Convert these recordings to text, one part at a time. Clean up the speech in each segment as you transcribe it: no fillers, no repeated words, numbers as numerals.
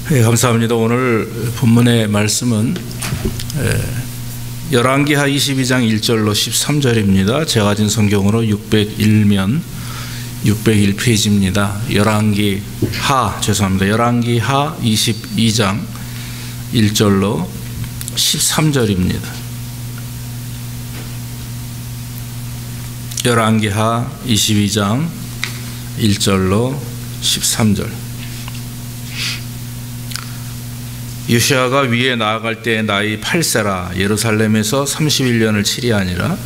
네, 감사합니다. 오늘 본문의 말씀은 열왕기하 22장 1절로 13절입니다. 제가 가진 성경으로 601면 601페이지입니다. 열왕기하 22장 1절로 13절입니다. 열왕기하 22장 1절로 13절. 요시아가 위에 나아갈 때 나이 8세라 예루살렘에서 31년을 치리하니라.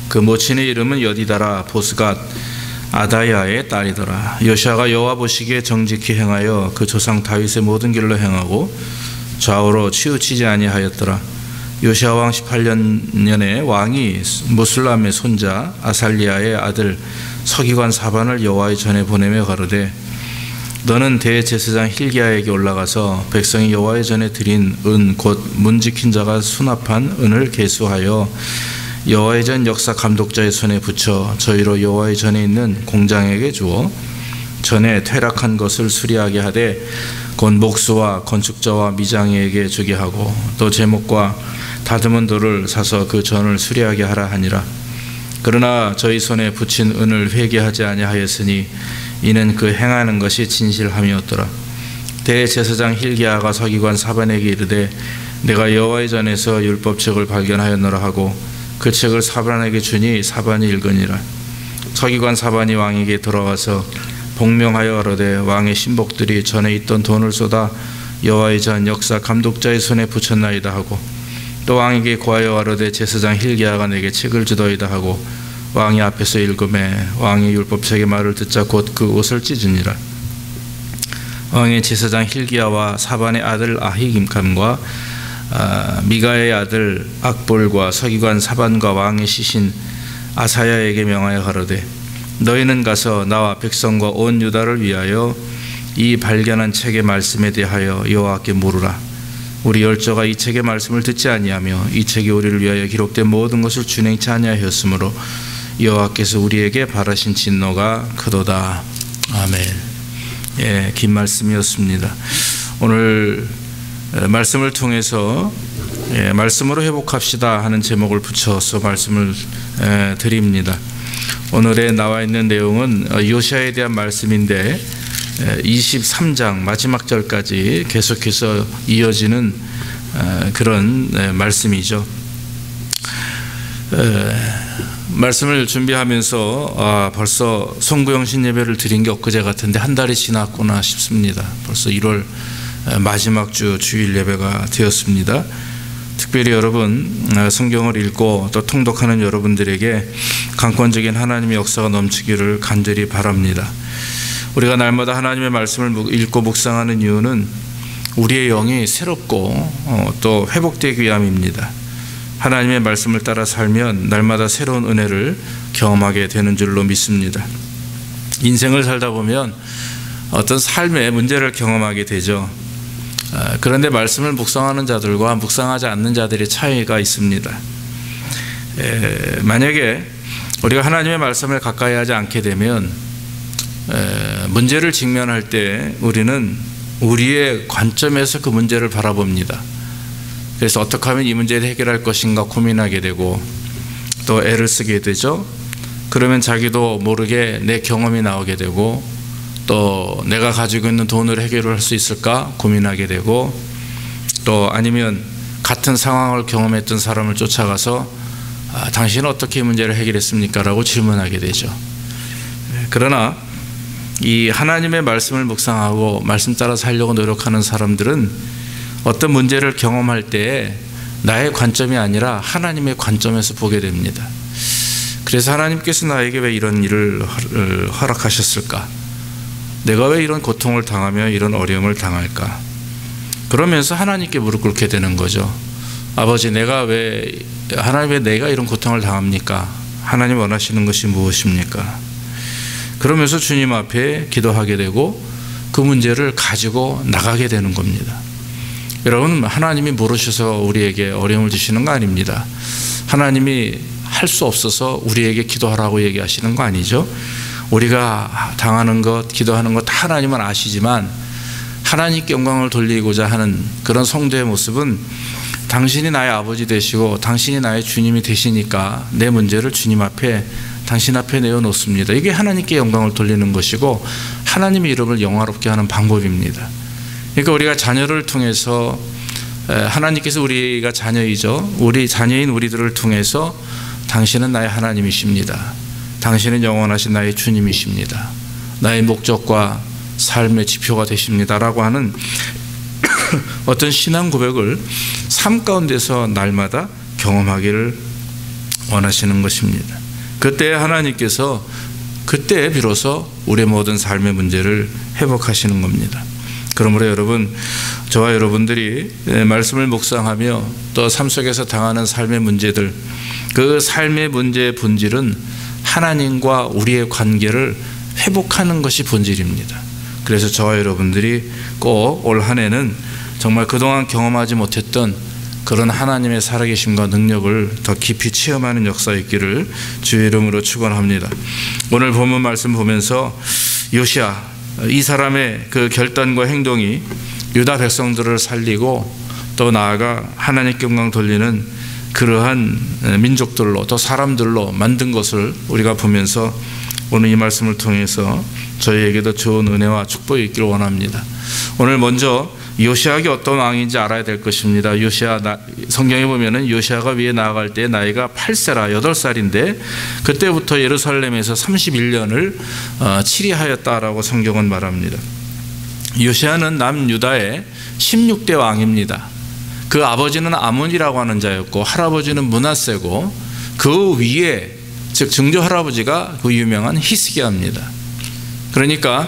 그 모친의 이름은 여디다라 보스갓 아다야의 딸이더라. 요시아가 여호와 보시기에 정직히 행하여 그 조상 다윗의 모든 길로 행하고 좌우로 치우치지 아니하였더라. 요시아 왕 18년에 왕이 무술람의 손자 아살리아의 아들 서기관 사반을 여호와의 전에 보내며 가로되 너는 대제사장 힐기야에게 올라가서 백성이 여호와의 전에 드린 은 곧 문 지킨 자가 수납한 은을 계수하여 여호와의 전 역사 감독자의 손에 붙여 저희로 여호와의 전에 있는 공장에게 주어 전에 퇴락한 것을 수리하게 하되 곧 목수와 건축자와 미장이에게 주게 하고 또 제목과 다듬은 돌을 사서 그 전을 수리하게 하라 하니라. 그러나 저희 손에 붙인 은을 회개하지 아니하였으니 이는 그 행하는 것이 진실함이었더라. 대제사장 힐기야가 서기관 사반에게 이르되 내가 여호와의 전에서 율법책을 발견하였노라 하고 그 책을 사반에게 주니 사반이 읽으니라. 서기관 사반이 왕에게 돌아와서 복명하여 가로되 왕의 신복들이 전에 있던 돈을 쏟아 여호와의 전 역사 감독자의 손에 붙였나이다 하고 또 왕에게 고하여 가로되 제사장 힐기야가 내게 책을 주더이다 하고 왕이 앞에서 읽음에 왕의 율법책의 말을 듣자 곧 그 옷을 찢으니라. 왕의 제사장 힐기야와 사반의 아들 아히김감과 미가의 아들 악볼과 서기관 사반과 왕의 시신 아사야에게 명하여 가로되 너희는 가서 나와 백성과 온 유다를 위하여 이 발견한 책의 말씀에 대하여 여호와께 물으라. 우리 열조가 이 책의 말씀을 듣지 아니하며 이 책이 우리를 위하여 기록된 모든 것을 준행치 아니하였으므로 여호와께서 우리에게 바라신 진노가 크도다. 아멘. 예, 긴 말씀이었습니다. 오늘 말씀을 통해서 말씀으로 회복합시다 하는 제목을 붙여서 말씀을 드립니다. 오늘에 나와 있는 내용은 요시아에 대한 말씀인데 23장 마지막 절까지 계속해서 이어지는 그런 말씀이죠. 말씀을 준비하면서 벌써 송구영신 예배를 드린 게 엊그제 같은데 한 달이 지났구나 싶습니다. 벌써 1월 마지막 주 주일 예배가 되었습니다. 특별히 여러분 성경을 읽고 또 통독하는 여러분들에게 강권적인 하나님의 역사가 넘치기를 간절히 바랍니다. 우리가 날마다 하나님의 말씀을 읽고 묵상하는 이유는 우리의 영이 새롭고 또 회복되기 위함입니다. 하나님의 말씀을 따라 살면 날마다 새로운 은혜를 경험하게 되는 줄로 믿습니다. 인생을 살다 보면 어떤 삶의 문제를 경험하게 되죠. 그런데 말씀을 묵상하는 자들과 묵상하지 않는 자들의 차이가 있습니다. 만약에 우리가 하나님의 말씀을 가까이 하지 않게 되면 문제를 직면할 때 우리는 우리의 관점에서 그 문제를 바라봅니다. 그래서 어떻게 하면 이 문제를 해결할 것인가 고민하게 되고 또 애를 쓰게 되죠. 그러면 자기도 모르게 내 경험이 나오게 되고 또 내가 가지고 있는 돈으로 해결을 할 수 있을까 고민하게 되고 또 아니면 같은 상황을 경험했던 사람을 쫓아가서 당신은 어떻게 이 문제를 해결했습니까? 라고 질문하게 되죠. 그러나 이 하나님의 말씀을 묵상하고 말씀 따라 살려고 노력하는 사람들은 어떤 문제를 경험할 때 나의 관점이 아니라 하나님의 관점에서 보게 됩니다. 그래서 하나님께서 나에게 왜 이런 일을 허락하셨을까? 내가 왜 이런 고통을 당하며 이런 어려움을 당할까? 그러면서 하나님께 무릎 꿇게 되는 거죠. 아버지, 하나님 왜 내가 이런 고통을 당합니까? 하나님 원하시는 것이 무엇입니까? 그러면서 주님 앞에 기도하게 되고 그 문제를 가지고 나가게 되는 겁니다. 여러분, 하나님이 모르셔서 우리에게 어려움을 주시는 거 아닙니다. 하나님이 할 수 없어서 우리에게 기도하라고 얘기하시는 거 아니죠. 우리가 당하는 것, 기도하는 것 다 하나님은 아시지만 하나님께 영광을 돌리고자 하는 그런 성도의 모습은 당신이 나의 아버지 되시고 당신이 나의 주님이 되시니까 내 문제를 주님 앞에 당신 앞에 내어놓습니다. 이게 하나님께 영광을 돌리는 것이고 하나님의 이름을 영화롭게 하는 방법입니다. 그러니까 우리가 자녀를 통해서 하나님께서 우리가 자녀이죠. 우리 자녀인 우리들을 통해서 당신은 나의 하나님이십니다. 당신은 영원하신 나의 주님이십니다. 나의 목적과 삶의 지표가 되십니다. 라고 하는 어떤 신앙 고백을 삶 가운데서 날마다 경험하기를 원하시는 것입니다. 그때 하나님께서 그때 비로소 우리의 모든 삶의 문제를 회복하시는 겁니다. 그러므로 여러분, 저와 여러분들이 말씀을 묵상하며 또 삶 속에서 당하는 삶의 문제들, 그 삶의 문제의 본질은 하나님과 우리의 관계를 회복하는 것이 본질입니다. 그래서 저와 여러분들이 꼭 올 한 해는 정말 그동안 경험하지 못했던 그런 하나님의 살아계심과 능력을 더 깊이 체험하는 역사 있기를 주의 이름으로 축원합니다. 오늘 본문 말씀 보면서 요시야, 이 사람의 그 결단과 행동이 유다 백성들을 살리고 또 나아가 하나님께 영광 돌리는 그러한 민족들로 또 사람들로 만든 것을 우리가 보면서 오늘 이 말씀을 통해서 저희에게도 좋은 은혜와 축복이 있기를 원합니다. 오늘 먼저 요시야가 어떤 왕인지 알아야 될 것입니다. 요시야, 성경에 보면은 요시야가 위에 나아갈 때 나이가 8세라 8살인데 그때부터 예루살렘에서 31년을 치리하였다라고 성경은 말합니다. 요시야는 남유다의 16대 왕입니다. 그 아버지는 아몬이라고 하는 자였고 할아버지는 므낫세고 그 위에 즉 증조 할아버지가 그 유명한 히스기야입니다. 그러니까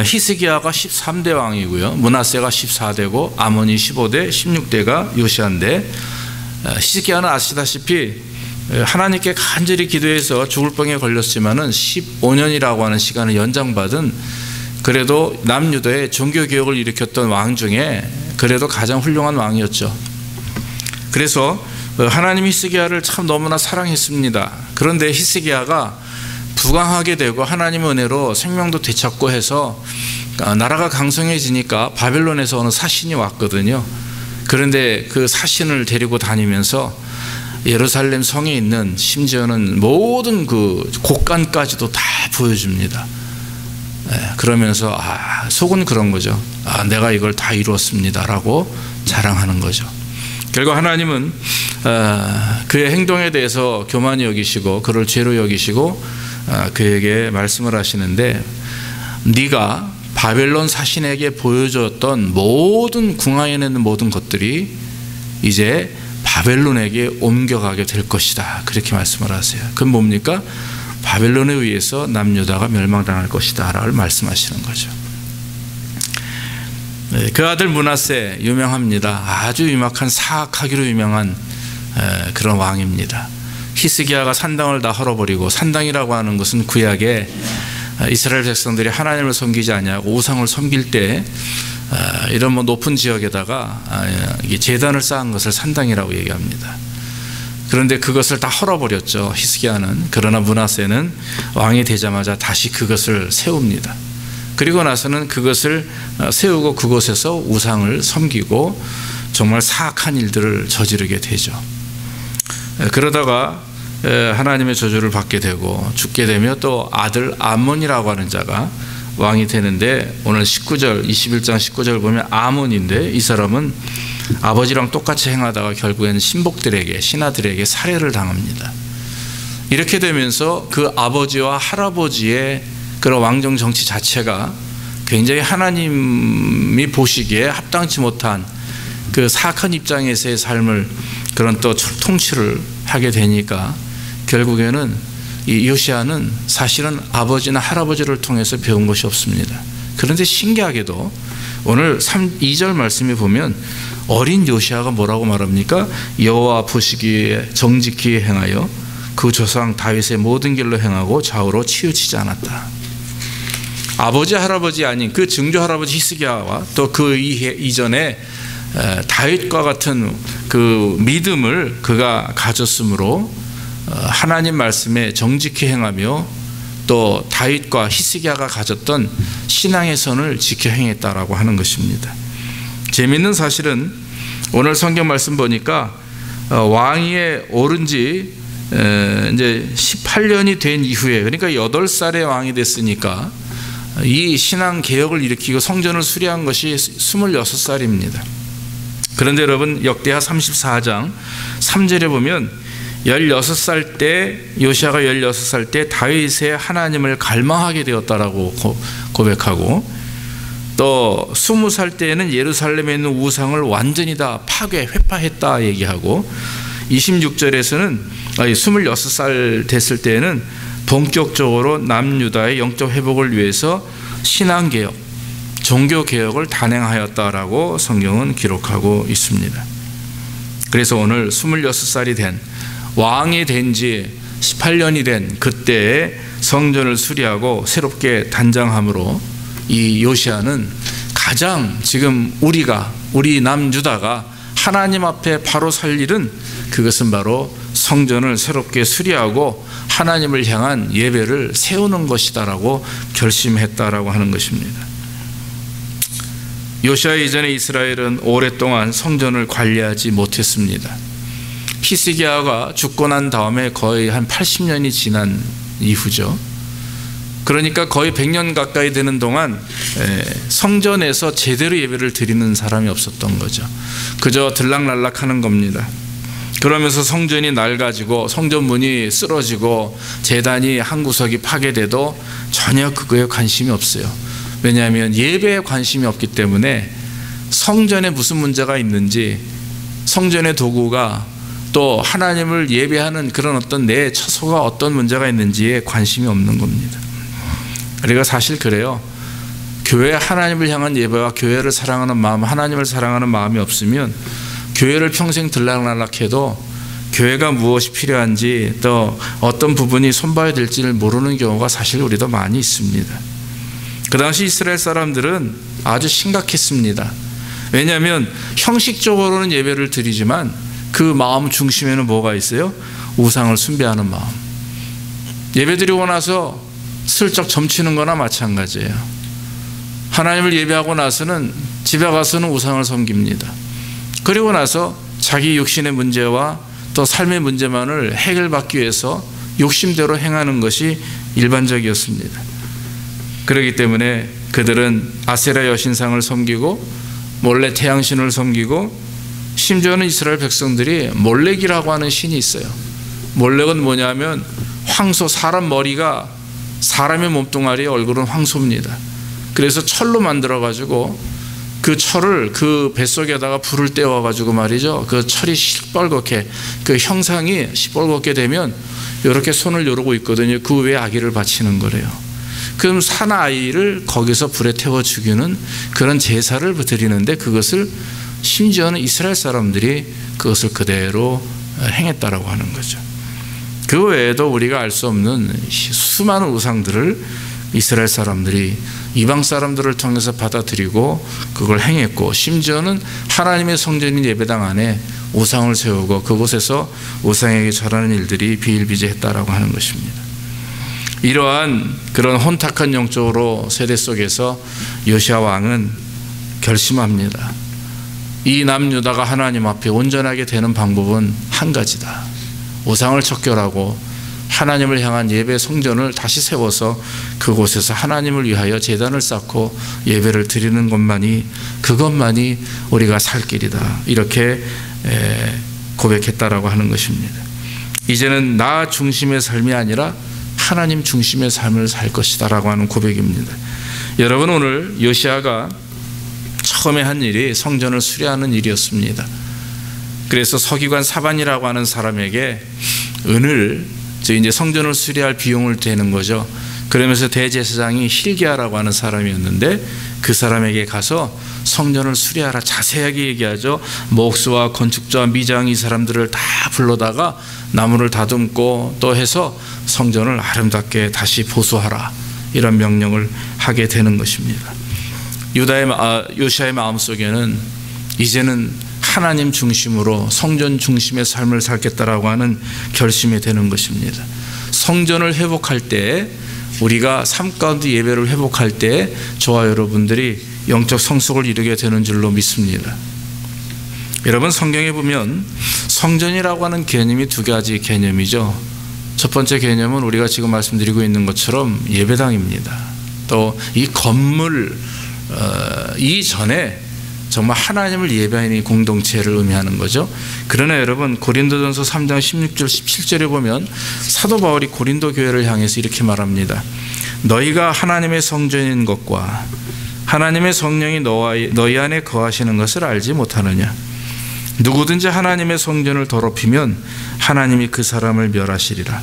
히스기야가 13대 왕이고요. 므낫세가 14대고 아몬이 15대, 16대가 요시야인데 히스기야는 아시다시피 하나님께 간절히 기도해서 죽을 병에 걸렸지만은 15년이라고 하는 시간을 연장받은 그래도 남유다의 종교개혁을 일으켰던 왕 중에 그래도 가장 훌륭한 왕이었죠. 그래서 하나님 히스기야를 참 너무나 사랑했습니다. 그런데 히스기야가 부강하게 되고 하나님의 은혜로 생명도 되찾고 해서 나라가 강성해지니까 바벨론에서 어느 사신이 왔거든요. 그런데 그 사신을 데리고 다니면서 예루살렘 성에 있는 심지어는 모든 그 곡간까지도 다 보여줍니다. 그러면서 속은 그런 거죠. 내가 이걸 다 이루었습니다 라고 자랑하는 거죠. 결국 하나님은 그의 행동에 대해서 교만히 여기시고 그를 죄로 여기시고 그에게 말씀을 하시는데 네가 바벨론 사신에게 보여줬던 모든 궁하에 있는 모든 것들이 이제 바벨론에게 옮겨가게 될 것이다. 그렇게 말씀을 하세요. 그건 뭡니까? 바벨론에 의해서 남유다가 멸망당할 것이다 라고 말씀하시는 거죠. 그 아들 므낫세 유명합니다. 아주 유명한 사악하기로 유명한 그런 왕입니다. 히스기야가 산당을 다 헐어버리고, 산당이라고 하는 것은 구약에 이스라엘 백성들이 하나님을 섬기지 아니하고 우상을 섬길 때 이런 높은 지역에다가 제단을 쌓은 것을 산당이라고 얘기합니다. 그런데 그것을 다 헐어버렸죠, 히스기야는. 그러나 므낫세는 왕이 되자마자 다시 그것을 세웁니다. 그리고 나서는 그것을 세우고 그곳에서 우상을 섬기고 정말 사악한 일들을 저지르게 되죠. 그러다가 하나님의 저주를 받게 되고 죽게 되며 또 아들 아몬이라고 하는 자가 왕이 되는데, 오늘 19절 21장 19절 보면 아몬인데 이 사람은 아버지랑 똑같이 행하다가 결국에는 신복들에게, 신하들에게 살해를 당합니다. 이렇게 되면서 그 아버지와 할아버지의 그런 왕정 정치 자체가 굉장히 하나님이 보시기에 합당치 못한 그 사악한 입장에서의 삶을 그런 또 통치를 하게 되니까 결국에는 이 요시야는 사실은 아버지나 할아버지를 통해서 배운 것이 없습니다. 그런데 신기하게도 오늘 2절 말씀에 보면 어린 요시야가 뭐라고 말합니까? 여호와 보시기에 정직히 행하여 그 조상 다윗의 모든 길로 행하고 좌우로 치우치지 않았다. 아버지 할아버지 아닌 그 증조 할아버지 히스기야와 또 그 이전에 다윗과 같은 그 믿음을 그가 가졌으므로 하나님 말씀에 정직히 행하며 또 다윗과 히스기야가 가졌던 신앙의 선을 지켜 행했다라고 하는 것입니다. 재미있는 사실은 오늘 성경 말씀 보니까 왕위에 오른 지 이제 18년이 된 이후에, 그러니까 8살의 왕이 됐으니까 이 신앙 개혁을 일으키고 성전을 수리한 것이 26살입니다. 그런데 여러분, 역대하 34장 3절에 보면 16살 때, 요시아가 16살 때 다윗의 하나님을 갈망하게 되었다라고 고백하고, 또 20살 때에는 예루살렘에 있는 우상을 완전히 다 회파했다 얘기하고, 26절에서는 26살 됐을 때에는 본격적으로 남유다의 영적 회복을 위해서 신앙개혁, 종교개혁을 단행하였다라고 성경은 기록하고 있습니다. 그래서 오늘 26살이 된, 왕이 된 지 18년이 된 그때에 성전을 수리하고 새롭게 단장함으로 이 요시아는 가장 지금 우리 남유다가 하나님 앞에 바로 살 일은, 그것은 바로 성전을 새롭게 수리하고 하나님을 향한 예배를 세우는 것이다라고 결심했다라고 하는 것입니다. 요시아 이전에 이스라엘은 오랫동안 성전을 관리하지 못했습니다. 히스기야가 죽고 난 다음에 거의 한 80년이 지난 이후죠. 그러니까 거의 100년 가까이 되는 동안 성전에서 제대로 예배를 드리는 사람이 없었던 거죠. 그저 들락날락하는 겁니다. 그러면서 성전이 낡아지고 성전문이 쓰러지고 제단이 한 구석이 파괴돼도 전혀 그거에 관심이 없어요. 왜냐하면 예배에 관심이 없기 때문에 성전에 무슨 문제가 있는지, 성전의 도구가 또 하나님을 예배하는 그런 어떤 내 처소가 어떤 문제가 있는지에 관심이 없는 겁니다. 우리가 사실 그래요. 교회 하나님을 향한 예배와 교회를 사랑하는 마음, 하나님을 사랑하는 마음이 없으면 교회를 평생 들락날락해도 교회가 무엇이 필요한지, 또 어떤 부분이 손봐야 될지를 모르는 경우가 사실 우리도 많이 있습니다. 그 당시 이스라엘 사람들은 아주 심각했습니다. 왜냐하면 형식적으로는 예배를 드리지만 그 마음 중심에는 뭐가 있어요? 우상을 숭배하는 마음. 예배 드리고 나서 슬쩍 점치는 거나 마찬가지예요. 하나님을 예배하고 나서는 집에 가서는 우상을 섬깁니다. 그리고 나서 자기 육신의 문제와 또 삶의 문제만을 해결받기 위해서 욕심대로 행하는 것이 일반적이었습니다. 그렇기 때문에 그들은 아세라 여신상을 섬기고 몰래 태양신을 섬기고, 심지어는 이스라엘 백성들이 몰렉이라고 하는 신이 있어요. 몰렉은 뭐냐면 황소, 사람 머리가 사람의 몸뚱아리에 얼굴은 황소입니다. 그래서 철로 만들어 가지고 그 철을 그 뱃속에다가 불을 떼어 가지고 말이죠, 그 철이 시뻘겋게, 그 형상이 시뻘겋게 되면 이렇게 손을 요르고 있거든요. 그 위에 아기를 바치는 거래요. 그럼 사나이를 거기서 불에 태워 죽이는 그런 제사를 드리는데, 그것을 심지어는 이스라엘 사람들이 그것을 그대로 행했다라고 하는 거죠. 그 외에도 우리가 알 수 없는 수많은 우상들을 이스라엘 사람들이 이방 사람들을 통해서 받아들이고 그걸 행했고, 심지어는 하나님의 성전인 예배당 안에 우상을 세우고 그곳에서 우상에게 절하는 일들이 비일비재했다라고 하는 것입니다. 이러한 그런 혼탁한 영적으로 세대 속에서 요시아 왕은 결심합니다. 이 남유다가 하나님 앞에 온전하게 되는 방법은 한 가지다. 우상을 척결하고 하나님을 향한 예배 성전을 다시 세워서 그곳에서 하나님을 위하여 제단을 쌓고 예배를 드리는 그것만이 우리가 살 길이다. 이렇게 고백했다라고 하는 것입니다. 이제는 나 중심의 삶이 아니라 하나님 중심의 삶을 살 것이다 라고 하는 고백입니다. 여러분, 오늘 요시아가 처음에 한 일이 성전을 수리하는 일이었습니다. 그래서 서기관 사반이라고 하는 사람에게 은을, 이제 성전을 수리할 비용을 대는 거죠. 그러면서 대제사장이 hil기야라고 하는 사람이었는데, 그 사람에게 가서 성전을 수리하라 자세하게 얘기하죠. 목수와 건축자와 미장, 이 사람들을 다 불러다가 나무를 다듬고 또 해서 성전을 아름답게 다시 보수하라, 이런 명령을 하게 되는 것입니다. 요시아의 마음속에는 이제는 하나님 중심으로 성전 중심의 삶을 살겠다라고 하는 결심이 되는 것입니다. 성전을 회복할 때 우리가 삶 가운데 예배를 회복할 때 저와 여러분들이 영적 성숙을 이루게 되는 줄로 믿습니다. 여러분, 성경에 보면 성전이라고 하는 개념이 두 가지 개념이죠. 첫 번째 개념은 우리가 지금 말씀드리고 있는 것처럼 예배당입니다. 또 이 건물 이전에 정말 하나님을 예배하는 공동체를 의미하는 거죠. 그러나 여러분, 고린도전서 3장 16절 17절에 보면 사도 바울이 고린도 교회를 향해서 이렇게 말합니다. 너희가 하나님의 성전인 것과 하나님의 성령이 너희 안에 거하시는 것을 알지 못하느냐. 누구든지 하나님의 성전을 더럽히면 하나님이 그 사람을 멸하시리라.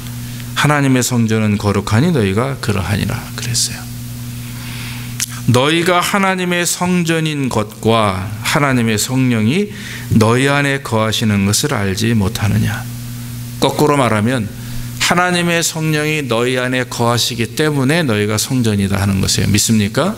하나님의 성전은 거룩하니 너희가 그러하니라 그랬어요. 너희가 하나님의 성전인 것과 하나님의 성령이 너희 안에 거하시는 것을 알지 못하느냐. 거꾸로 말하면 하나님의 성령이 너희 안에 거하시기 때문에 너희가 성전이다 하는 것이에요. 믿습니까?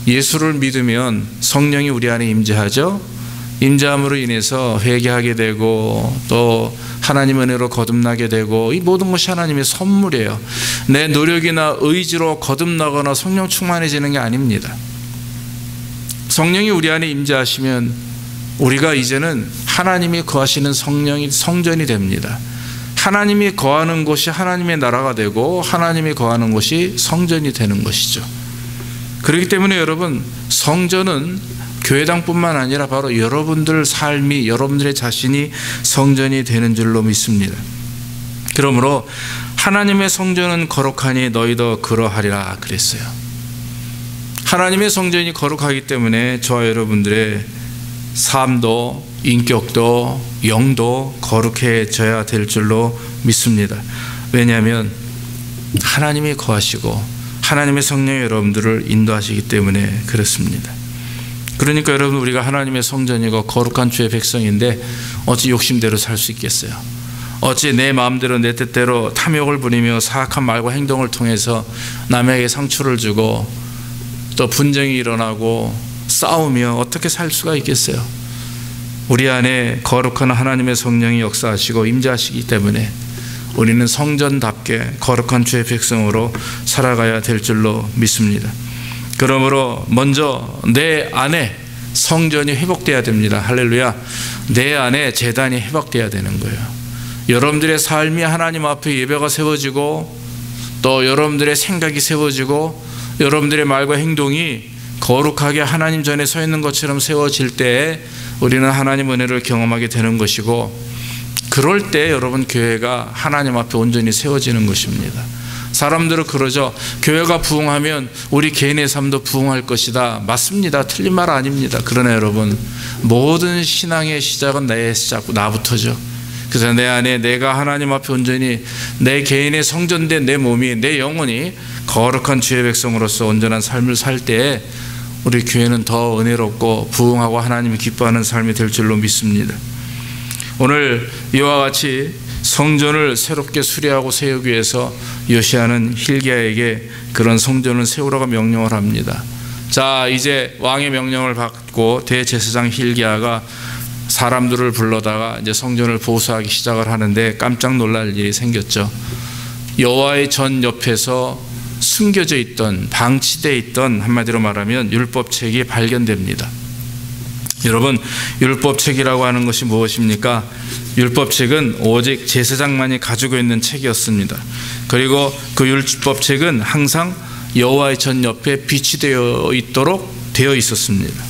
예수를 믿으면 성령이 우리 안에 임재하죠. 임재함으로 인해서 회개하게 되고 또 하나님 은혜로 거듭나게 되고, 이 모든 것이 하나님의 선물이에요. 내 노력이나 의지로 거듭나거나 성령 충만해지는 게 아닙니다. 성령이 우리 안에 임재하시면 우리가 이제는 하나님이 거하시는 성전이 됩니다. 하나님이 거하는 곳이 하나님의 나라가 되고 하나님이 거하는 곳이 성전이 되는 것이죠. 그렇기 때문에 여러분, 성전은 교회당뿐만 아니라 바로 여러분들 삶이, 여러분들의 자신이 성전이 되는 줄로 믿습니다. 그러므로 하나님의 성전은 거룩하니 너희도 그러하리라 그랬어요. 하나님의 성전이 거룩하기 때문에 저와 여러분들의 삶도 인격도 영도 거룩해져야 될 줄로 믿습니다. 왜냐하면 하나님이 거하시고 하나님의 성령이 여러분들을 인도하시기 때문에 그렇습니다. 그러니까 여러분, 우리가 하나님의 성전이고 거룩한 주의 백성인데 어찌 욕심대로 살 수 있겠어요? 어찌 내 마음대로 내 뜻대로 탐욕을 부리며 사악한 말과 행동을 통해서 남에게 상처를 주고 또 분쟁이 일어나고 싸우며 어떻게 살 수가 있겠어요? 우리 안에 거룩한 하나님의 성령이 역사하시고 임재하시기 때문에 우리는 성전답게 거룩한 주의 백성으로 살아가야 될 줄로 믿습니다. 그러므로 먼저 내 안에 성전이 회복돼야 됩니다. 할렐루야. 내 안에 제단이 회복돼야 되는 거예요. 여러분들의 삶이 하나님 앞에 예배가 세워지고 또 여러분들의 생각이 세워지고 여러분들의 말과 행동이 거룩하게 하나님 전에 서 있는 것처럼 세워질 때 우리는 하나님 은혜를 경험하게 되는 것이고, 그럴 때 여러분, 교회가 하나님 앞에 온전히 세워지는 것입니다. 사람들은 그러죠. 교회가 부흥하면 우리 개인의 삶도 부흥할 것이다. 맞습니다. 틀린 말 아닙니다. 그러나 여러분, 모든 신앙의 시작은 나의 시작, 나부터죠. 그래서 내 안에 내가 하나님 앞에 온전히 내 개인의 성전된 내 몸이, 내 영혼이 거룩한 주의 백성으로서 온전한 삶을 살 때 우리 교회는 더 은혜롭고 부흥하고 하나님이 기뻐하는 삶이 될 줄로 믿습니다. 오늘 이와 같이 성전을 새롭게 수리하고 세우기 위해서 요시야는 hilkiah에게 그런 성전을 세우라고 명령을 합니다. 자, 이제 왕의 명령을 받고 대제사장 hilkiah가 사람들을 불러다가 이제 성전을 보수하기 시작을 하는데 깜짝 놀랄 일이 생겼죠. 여호와의 전 옆에서 숨겨져 있던, 방치되어 있던, 한마디로 말하면 율법책이 발견됩니다. 여러분, 율법책이라고 하는 것이 무엇입니까? 율법책은 오직 제사장만이 가지고 있는 책이었습니다. 그리고 그 율법책은 항상 여호와의 전 옆에 비치되어 있도록 되어 있었습니다.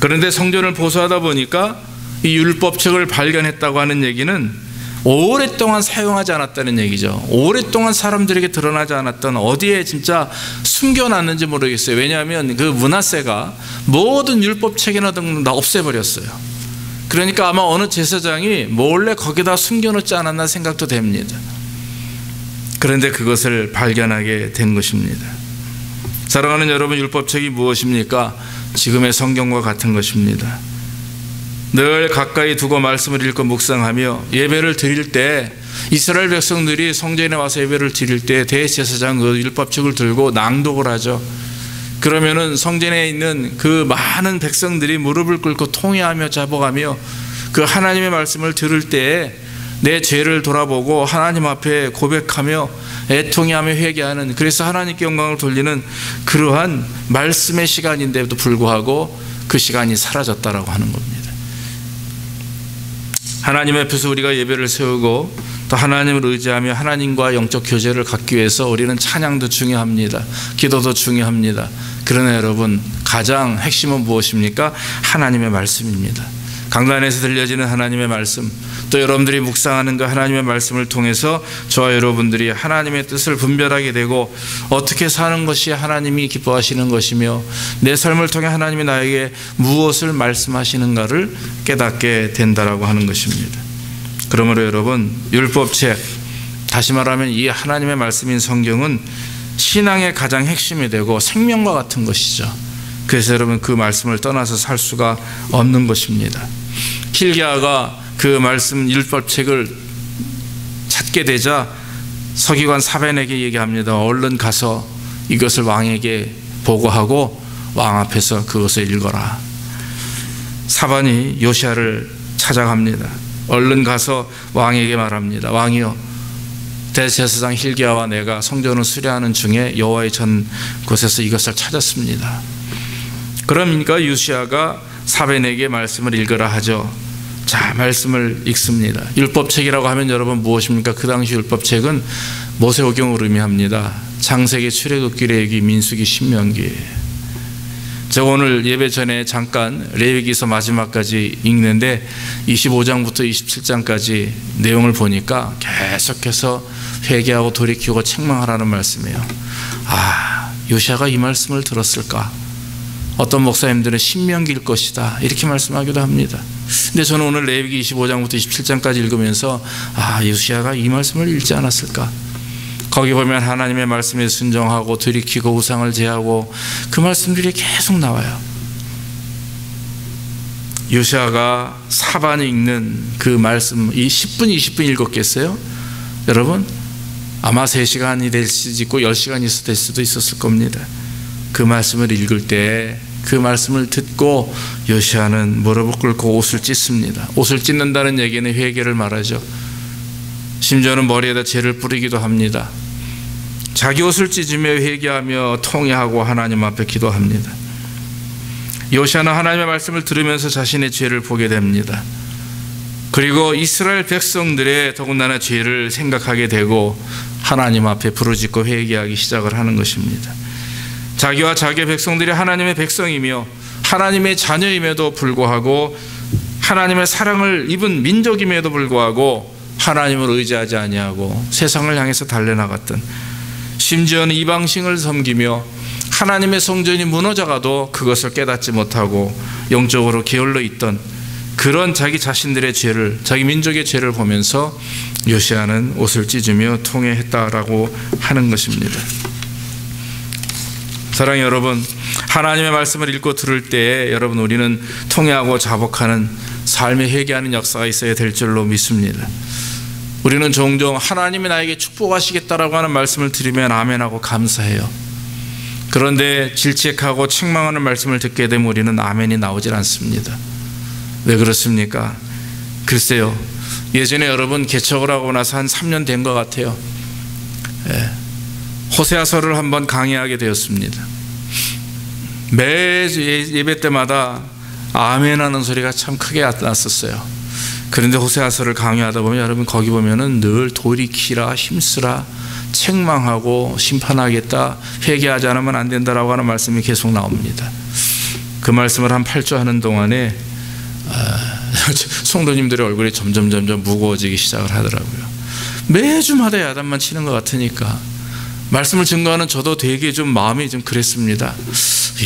그런데 성전을 보수하다 보니까 이 율법책을 발견했다고 하는 얘기는 오랫동안 사용하지 않았다는 얘기죠. 오랫동안 사람들에게 드러나지 않았던, 어디에 진짜 숨겨놨는지 모르겠어요. 왜냐하면 그 므낫세가 모든 율법책이나 등 다 없애버렸어요. 그러니까 아마 어느 제사장이 몰래 거기다 숨겨놓지 않았나 생각도 됩니다. 그런데 그것을 발견하게 된 것입니다. 사랑하는 여러분, 율법책이 무엇입니까? 지금의 성경과 같은 것입니다. 늘 가까이 두고 말씀을 읽고 묵상하며 예배를 드릴 때, 이스라엘 백성들이 성전에 와서 예배를 드릴 때 대제사장 그 율법책을 들고 낭독을 하죠. 그러면은 성전에 있는 그 많은 백성들이 무릎을 꿇고 통회하며 잡아가며 그 하나님의 말씀을 들을 때 내 죄를 돌아보고 하나님 앞에 고백하며 애통해하며 회개하는, 그래서 하나님께 영광을 돌리는 그러한 말씀의 시간인데도 불구하고 그 시간이 사라졌다라고 하는 겁니다. 하나님 앞에서 우리가 예배를 세우고 또 하나님을 의지하며 하나님과 영적 교제를 갖기 위해서 우리는 찬양도 중요합니다. 기도도 중요합니다. 그러나 여러분, 가장 핵심은 무엇입니까? 하나님의 말씀입니다. 강단에서 들려지는 하나님의 말씀, 또 여러분들이 묵상하는 그 하나님의 말씀을 통해서 저와 여러분들이 하나님의 뜻을 분별하게 되고 어떻게 사는 것이 하나님이 기뻐하시는 것이며 내 삶을 통해 하나님이 나에게 무엇을 말씀하시는가를 깨닫게 된다라고 하는 것입니다. 그러므로 여러분, 율법책, 다시 말하면 이 하나님의 말씀인 성경은 신앙의 가장 핵심이 되고 생명과 같은 것이죠. 그래서 여러분, 그 말씀을 떠나서 살 수가 없는 것입니다. hilkiya가 그 말씀 율법책을 찾게 되자 서기관 사벤에게 얘기합니다. 얼른 가서 이것을 왕에게 보고하고 왕 앞에서 그것을 읽어라. 사반이 요시야를 찾아갑니다. 얼른 가서 왕에게 말합니다. 왕이여, 대제사장 hilkiya와 내가 성전을 수리하는 중에 여호와의 전 곳에서 이것을 찾았습니다. 그러니까 요시야가 사벤에게 말씀을 읽으라 하죠. 자, 말씀을 읽습니다. 율법책이라고 하면 여러분 무엇입니까? 그 당시 율법책은 모세오경을 의미합니다. 창세기, 출애굽기, 레위기, 민수기, 신명기예요. 제가 오늘 예배 전에 잠깐 레위기서 마지막까지 읽는데 25장부터 27장까지 내용을 보니까 계속해서 회개하고 돌이키고 책망하라는 말씀이에요. 아, 요시야가 이 말씀을 들었을까? 어떤 목사님들은 신명기일 것이다 이렇게 말씀하기도 합니다. 근데 저는 오늘 레위기 25장부터 27장까지 읽으면서 아, 요시야가 이 말씀을 읽지 않았을까? 거기 보면 하나님의 말씀에 순종하고 들이키고 우상을 제하고 그 말씀들이 계속 나와요. 요시야가 사반이 읽는 그 말씀, 이 10분 20분 읽었겠어요? 여러분, 아마 3시간이 될 수도 있고 10시간이 될 수도 있었을 겁니다. 그 말씀을 읽을 때 그 말씀을 듣고 요시야는 무릎을 꿇고 옷을 찢습니다. 옷을 찢는다는 얘기는 회개를 말하죠. 심지어는 머리에다 재를 뿌리기도 합니다. 자기 옷을 찢으며 회개하며 통회하고 하나님 앞에 기도합니다. 요시야는 하나님의 말씀을 들으면서 자신의 죄를 보게 됩니다. 그리고 이스라엘 백성들의 더군다나 죄를 생각하게 되고 하나님 앞에 부르짖고 회개하기 시작을 하는 것입니다. 자기와 자기의 백성들이 하나님의 백성이며 하나님의 자녀임에도 불구하고 하나님의 사랑을 입은 민족임에도 불구하고 하나님을 의지하지 아니하고 세상을 향해서 달려나갔던, 심지어는 이방신을 섬기며 하나님의 성전이 무너져가도 그것을 깨닫지 못하고 영적으로 게을러 있던 그런 자기 자신들의 죄를, 자기 민족의 죄를 보면서 요시야는 옷을 찢으며 통회했다라고 하는 것입니다. 사랑하는 여러분, 하나님의 말씀을 읽고 들을 때에 여러분 우리는 통회하고 자복하는 삶에 회개하는 역사가 있어야 될 줄로 믿습니다. 우리는 종종 하나님이 나에게 축복하시겠다라고 하는 말씀을 들으면 아멘하고 감사해요. 그런데 질책하고 책망하는 말씀을 듣게 되면 우리는 아멘이 나오질 않습니다. 왜 그렇습니까? 글쎄요, 예전에 여러분 개척을 하고 나서 한 3년 된 것 같아요. 호세아서를 한번 강의하게 되었습니다. 매 예배 때마다 아멘 하는 소리가 참 크게 났었어요. 그런데 호세아서를 강의하다 보면 여러분 거기 보면은 늘 돌이키라, 힘쓰라, 책망하고 심판하겠다, 회개하지 않으면 안 된다라고 하는 말씀이 계속 나옵니다. 그 말씀을 한 8주 하는 동안에 성도님들의 얼굴이 점점 무거워지기 시작을 하더라고요. 매주마다 야단만 치는 것 같으니까 말씀을 증거하는 저도 되게 좀 마음이 좀 그랬습니다.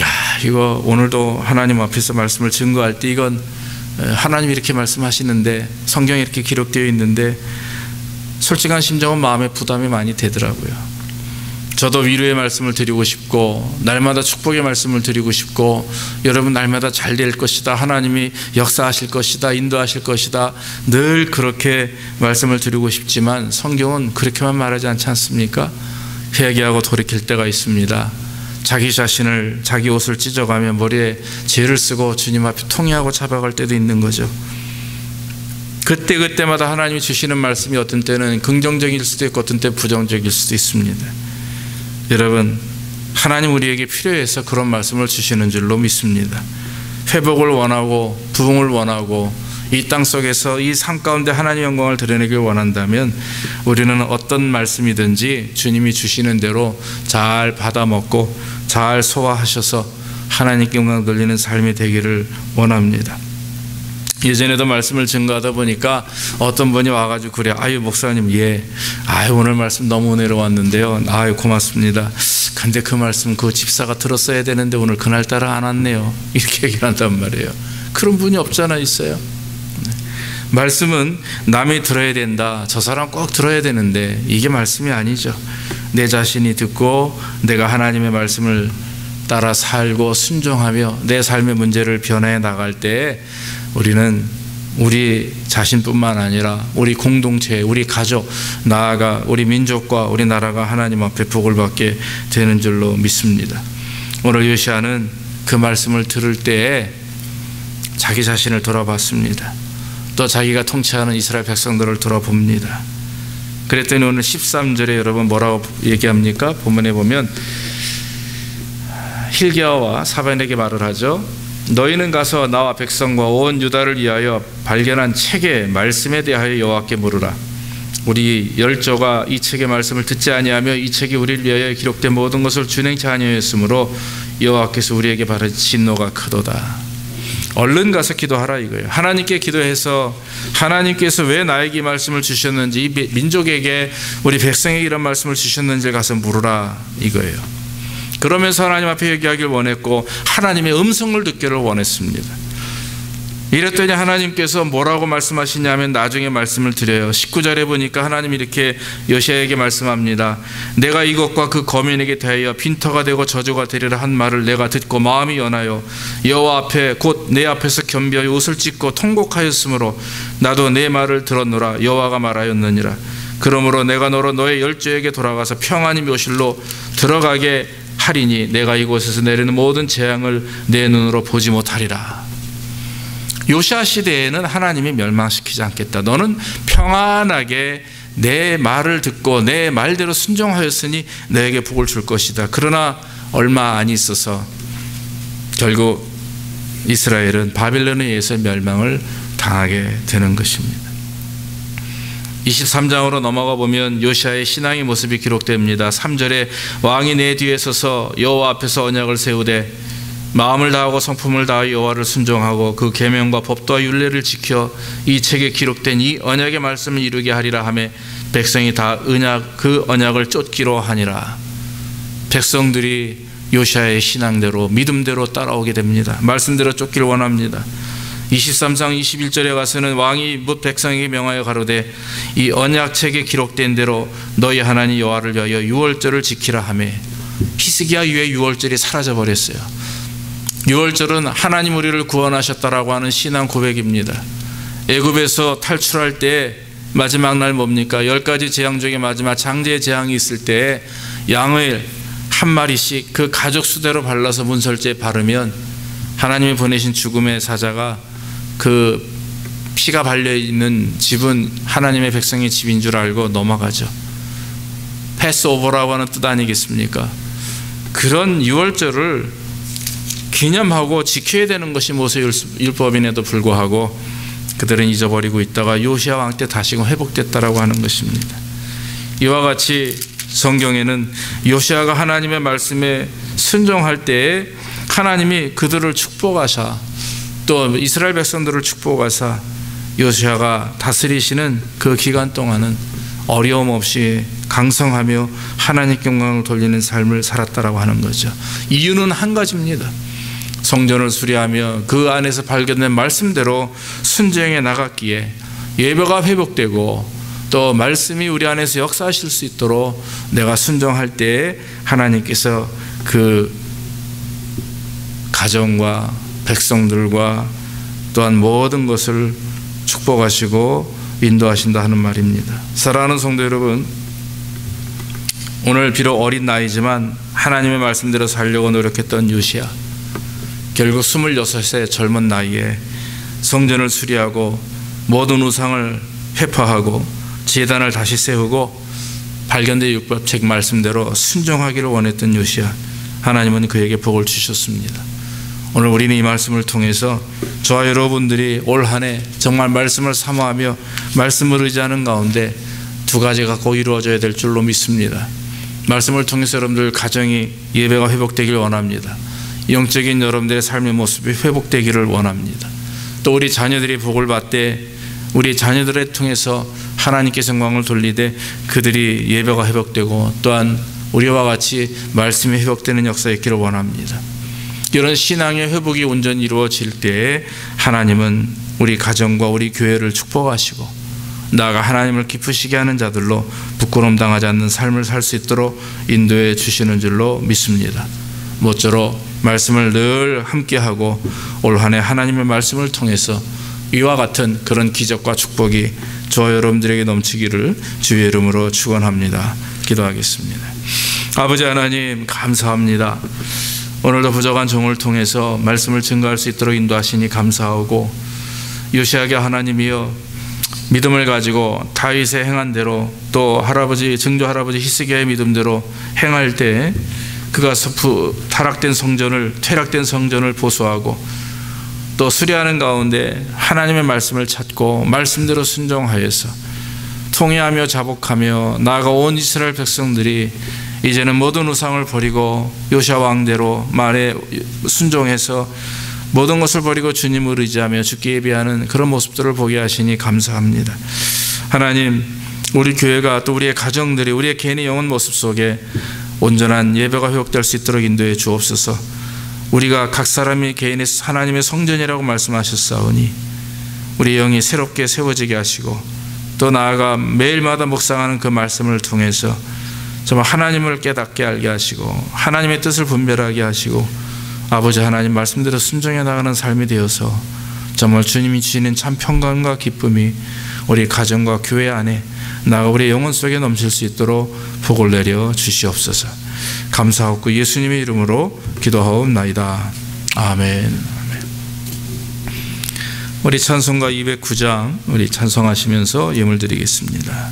야, 이거 오늘도 하나님 앞에서 말씀을 증거할 때 이건 하나님이 이렇게 말씀하시는데 성경에 이렇게 기록되어 있는데 솔직한 심정은 마음에 부담이 많이 되더라고요. 저도 위로의 말씀을 드리고 싶고 날마다 축복의 말씀을 드리고 싶고 여러분 날마다 잘 될 것이다, 하나님이 역사하실 것이다, 인도하실 것이다, 늘 그렇게 말씀을 드리고 싶지만 성경은 그렇게만 말하지 않지 않습니까? 회개하고 돌이킬 때가 있습니다. 자기 자신을, 자기 옷을 찢어가며 머리에 죄를 쓰고 주님 앞에 통회하고 자박할 때도 있는 거죠. 그때마다 하나님이 주시는 말씀이 어떤 때는 긍정적일 수도 있고 어떤 때 부정적일 수도 있습니다. 여러분, 하나님 우리에게 필요해서 그런 말씀을 주시는 줄로 믿습니다. 회복을 원하고 부흥을 원하고 이 땅 속에서 이 삶 가운데 하나님의 영광을 드러내길 원한다면 우리는 어떤 말씀이든지 주님이 주시는 대로 잘 받아먹고 잘 소화하셔서 하나님께 영광 돌리는 삶이 되기를 원합니다. 예전에도 말씀을 증거하다 보니까 어떤 분이 와가지고 그래, 아유 목사님, 오늘 말씀 너무 은혜로 왔는데요, 아유 고맙습니다. 근데 그 말씀 그 집사가 들었어야 되는데 오늘 그날따라 안 왔네요, 이렇게 얘기를 한단 말이에요. 그런 분이 없잖아 있어요. 말씀은 남이 들어야 된다, 저 사람 꼭 들어야 되는데 이게 말씀이 아니죠. 내 자신이 듣고 내가 하나님의 말씀을 따라 살고 순종하며 내 삶의 문제를 변해 나갈 때 우리는 우리 자신뿐만 아니라 우리 공동체, 우리 가족, 나아가 우리 민족과 우리 나라가 하나님 앞에 복을 받게 되는 줄로 믿습니다. 오늘 요시아는 그 말씀을 들을 때에 자기 자신을 돌아봤습니다. 또 자기가 통치하는 이스라엘 백성들을 돌아봅니다. 그랬더니 오늘 13절에 여러분 뭐라고 얘기합니까? 본문에 보면 hilkiya와 사반에게 말을 하죠. 너희는 가서 나와 백성과 온 유다를 위하여 발견한 책의 말씀에 대하여 여호와께 물으라. 우리 열조가 이 책의 말씀을 듣지 아니하며 이 책이 우리를 위하여 기록된 모든 것을 준행치 아니하였으므로 여호와께서 우리에게 받으신 진노가 크도다. 얼른 가서 기도하라 이거예요. 하나님께 기도해서 하나님께서 왜 나에게 이 말씀을 주셨는지, 이 민족에게 우리 백성에게 이런 말씀을 주셨는지를 가서 물으라 이거예요. 그러면서 하나님 앞에 얘기하길 원했고 하나님의 음성을 듣기를 원했습니다. 이랬더니 하나님께서 뭐라고 말씀하시냐면 나중에 말씀을 드려요. 19절에 보니까 하나님이 이렇게 요시아에게 말씀합니다. 내가 이것과 그 거민에게 대하여 빈터가 되고 저주가 되리라 한 말을 내가 듣고 마음이 연하여 여호와 앞에 곧 내 앞에서 겸비하여 옷을 찢고 통곡하였으므로 나도 내 말을 들었노라. 여호와가 말하였느니라. 그러므로 내가 너로 너의 열조에게 돌아가서 평안히 묘실로 들어가게 하리니 내가 이곳에서 내리는 모든 재앙을 내 눈으로 보지 못하리라. 요시아 시대에는 하나님이 멸망시키지 않겠다. 너는 평안하게 내 말을 듣고 내 말대로 순종하였으니 너에게 복을 줄 것이다. 그러나 얼마 안 있어서 결국 이스라엘은 바빌론에 의해서 멸망을 당하게 되는 것입니다. 23장으로 넘어가 보면 요시아의 신앙의 모습이 기록됩니다. 3절에 왕이 내 뒤에 서서 여호와 앞에서 언약을 세우되 마음을 다하고 성품을 다하여 여호와를 순종하고 그 계명과 법도와 율례를 지켜 이 책에 기록된 이 언약의 말씀을 이루게 하리라 하며 백성이 다 그 언약을 쫓기로 하니라. 백성들이 요시아의 신앙대로 믿음대로 따라오게 됩니다. 말씀대로 쫓기를 원합니다. 23장 21절에 가서는 왕이 뭇 백성에게 명하여 가로되 이 언약책에 기록된 대로 너희 하나님 여호와를 위하여 유월절을 지키라 하며 히스기야 이후에 유월절이 사라져 버렸어요. 유월절은 하나님 우리를 구원하셨다라고 하는 신앙 고백입니다. 애굽에서 탈출할 때 마지막 날 뭡니까? 10가지 재앙 중에 마지막 장제 재앙이 있을 때 양을 한 마리씩 그 가족 수대로 발라서 문설주에 바르면 하나님이 보내신 죽음의 사자가 그 피가 발려있는 집은 하나님의 백성의 집인 줄 알고 넘어가죠. 패스오버라고 하는 뜻 아니겠습니까? 그런 유월절을 기념하고 지켜야 되는 것이 모세율법임에도 불구하고 그들은 잊어버리고 있다가 요시아 왕 때 다시금 회복됐다라고 하는 것입니다. 이와 같이 성경에는 요시아가 하나님의 말씀에 순종할 때에 하나님이 그들을 축복하사 또 이스라엘 백성들을 축복하사 요시아가 다스리시는 그 기간 동안은 어려움 없이 강성하며 하나님께 영광을 돌리는 삶을 살았다라고 하는 거죠. 이유는 한 가지입니다. 성전을 수리하며 그 안에서 발견된 말씀대로 순종해 나갔기에 예배가 회복되고 또 말씀이 우리 안에서 역사하실 수 있도록 내가 순종할 때에 하나님께서 그 가정과 백성들과 또한 모든 것을 축복하시고 인도하신다 하는 말입니다. 사랑하는 성도 여러분, 오늘 비록 어린 나이지만 하나님의 말씀대로 살려고 노력했던 요시아, 결국 26세 젊은 나이에 성전을 수리하고 모든 우상을 회파하고 제단을 다시 세우고 발견된 율법책 말씀대로 순종하기를 원했던 요시야, 하나님은 그에게 복을 주셨습니다. 오늘 우리는 이 말씀을 통해서 저와 여러분들이 올 한 해 정말 말씀을 사모하며 말씀을 의지하는 가운데 두 가지가 꼭 이루어져야 될 줄로 믿습니다. 말씀을 통해서 여러분들 가정이 예배가 회복되기를 원합니다. 영적인 여러분들의 삶의 모습이 회복되기를 원합니다. 또 우리 자녀들이 복을 받되 우리 자녀들을 통해서 하나님께 영광을 돌리되 그들이 예배가 회복되고 또한 우리와 같이 말씀이 회복되는 역사가 있기를 원합니다. 이런 신앙의 회복이 온전히 이루어질 때에 하나님은 우리 가정과 우리 교회를 축복하시고 나아가 하나님을 기쁘시게 하는 자들로 부끄러움 당하지 않는 삶을 살 수 있도록 인도해 주시는 줄로 믿습니다. 모쪼록 말씀을 늘 함께하고 올 한 해 하나님의 말씀을 통해서 이와 같은 그런 기적과 축복이 저와 여러분들에게 넘치기를 주의 이름으로 축원합니다. 기도하겠습니다. 아버지 하나님, 감사합니다. 오늘도 부족한 종을 통해서 말씀을 증거할 수 있도록 인도하시니 감사하고, 요시야에게 하나님이여 믿음을 가지고 다윗의 행한 대로 또 증조 할아버지 히스기야의 믿음대로 행할 때 그가 퇴락된 성전을 보수하고 또 수리하는 가운데 하나님의 말씀을 찾고 말씀대로 순종하여서 통회하며 자복하며 나아가 온 이스라엘 백성들이 이제는 모든 우상을 버리고 요시야 왕대로 말에 순종해서 모든 것을 버리고 주님을 의지하며 주께 예배하는 그런 모습들을 보게 하시니 감사합니다. 하나님, 우리 교회가 또 우리의 가정들이 우리의 개인의 영혼 모습 속에 온전한 예배가 회복될 수 있도록 인도해 주옵소서. 우리가 각 사람이 개인의 하나님의 성전이라고 말씀하셨사오니 우리 영이 새롭게 세워지게 하시고 또 나아가 매일마다 묵상하는 그 말씀을 통해서 정말 하나님을 깨닫게 알게 하시고 하나님의 뜻을 분별하게 하시고 아버지 하나님 말씀대로 순종해 나가는 삶이 되어서 정말 주님이 주시는 참 평강과 기쁨이 우리 가정과 교회 안에 나아가 우리 영혼 속에 넘칠 수 있도록 복을 내려 주시옵소서. 감사하고 예수님의 이름으로 기도하옵나이다. 아멘. 우리 찬송가 209장 우리 찬송하시면서 예물 드리겠습니다.